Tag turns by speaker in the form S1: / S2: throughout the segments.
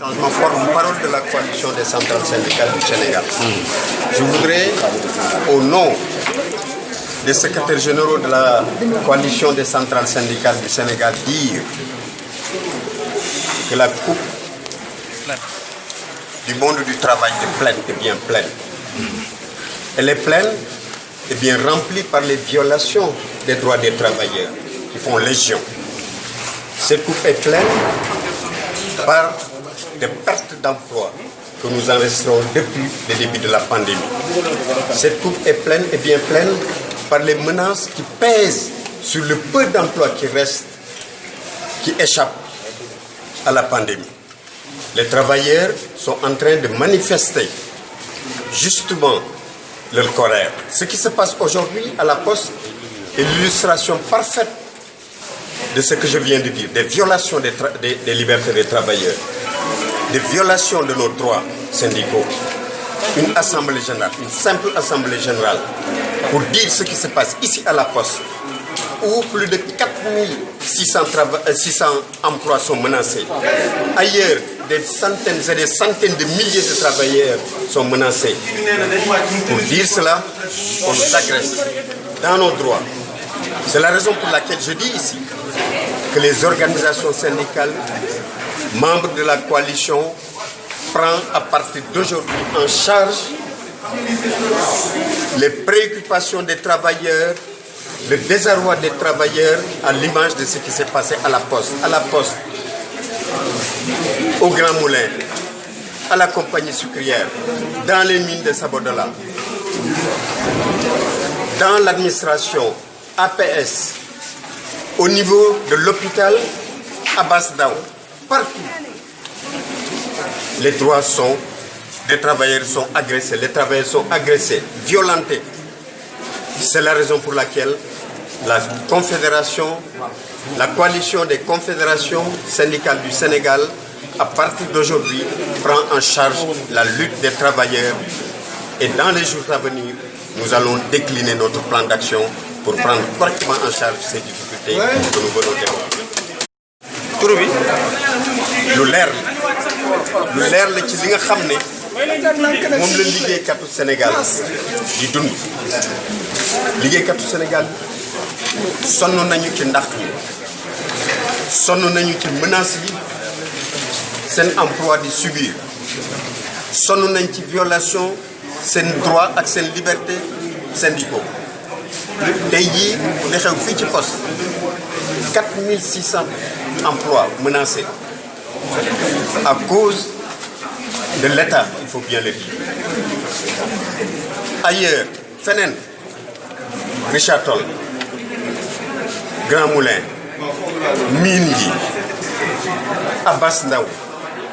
S1: Changement porte-parole de la coalition des centrales syndicales du Sénégal. Je voudrais, au nom des secrétaires généraux de la coalition des centrales syndicales du Sénégal, dire que la coupe du monde du travail est pleine et bien pleine. Elle est pleine et bien remplie par les violations des droits des travailleurs qui font légion. Cette coupe est pleine par des pertes d'emploi que nous enregistrons depuis le début de la pandémie. Cette coupe est pleine et bien pleine par les menaces qui pèsent sur le peu d'emplois qui restent, qui échappent à la pandémie. Les travailleurs sont en train de manifester justement leur colère. Ce qui se passe aujourd'hui à la Poste est l'illustration parfaite de ce que je viens de dire, des violations des libertés des travailleurs, des violations de nos droits syndicaux. Une assemblée générale, une simple assemblée générale, pour dire ce qui se passe ici à la Poste, où plus de 4600 emplois sont menacés. Ailleurs, des centaines et des centaines de milliers de travailleurs sont menacés. Pour dire cela, on nous agresse dans nos droits. C'est la raison pour laquelle je dis ici que les organisations syndicales, membres de la coalition, prennent à partir d'aujourd'hui en charge les préoccupations des travailleurs, le désarroi des travailleurs à l'image de ce qui s'est passé à la Poste. À la Poste, au Grand Moulin, à la compagnie sucrière, dans les mines de Sabodala, dans l'administration APS, au niveau de l'hôpital Abass Ndao, partout. Les droits des travailleurs sont agressés, les travailleurs sont agressés, violentés. C'est la raison pour laquelle la coalition des confédérations syndicales du Sénégal, à partir d'aujourd'hui, prend en charge la lutte des travailleurs. Et dans les jours à venir, nous allons décliner notre plan d'action pour prendre correctement en charge ces difficultés que nous venons d'évoquer. tur bi lu leer la ci li nga xam ne moom la liggéeykatu Sénégal di dund. liggéeykatu Sénégal sonn nañu ci ndax sonn nañu ci menaces yi seen emploi di subir sonn nañ ci violation seen droit ak seen liberté syndicaux. tey jii li xew fii ci Poste 4600 emplois menacés à cause de l'État, il faut bien le dire. Ailleurs, feneen Richard Toll, Grand Moulin, mine yi Abass Ndao,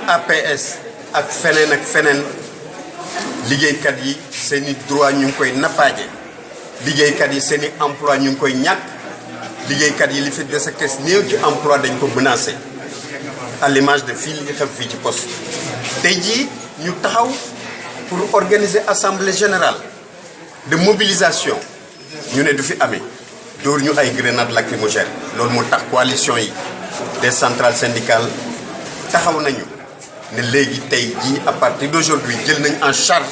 S1: APS ak feneen liggéeykat yi seeni droit ñu ngi koy nappaaje. liggéeykat yi seeni emploi ñu ngi koy ñàkk. liggéeykat yi li fi des a kes néew ci emploi dañ ko menacé à l'image de fii li xew fii ci Poste. tey jii ñu taxaw pour organiser assemblée générale de mobilisation ñu ne du fi amee dóor ñu ay grenades lacrymogènes. loolu moo tax coalition yi des centrales syndicales taxaw nañu ne léegi tey jii à partir d'aujourd'hui jël nañ en charge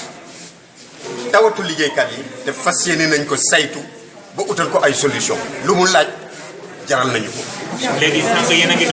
S1: tawatu liggéeykat yi te fas yéene nañ ko saytu ba utal ko ay solution lu mu laaj jaral nañu ko.
S2: léegi sànq yéen a ngi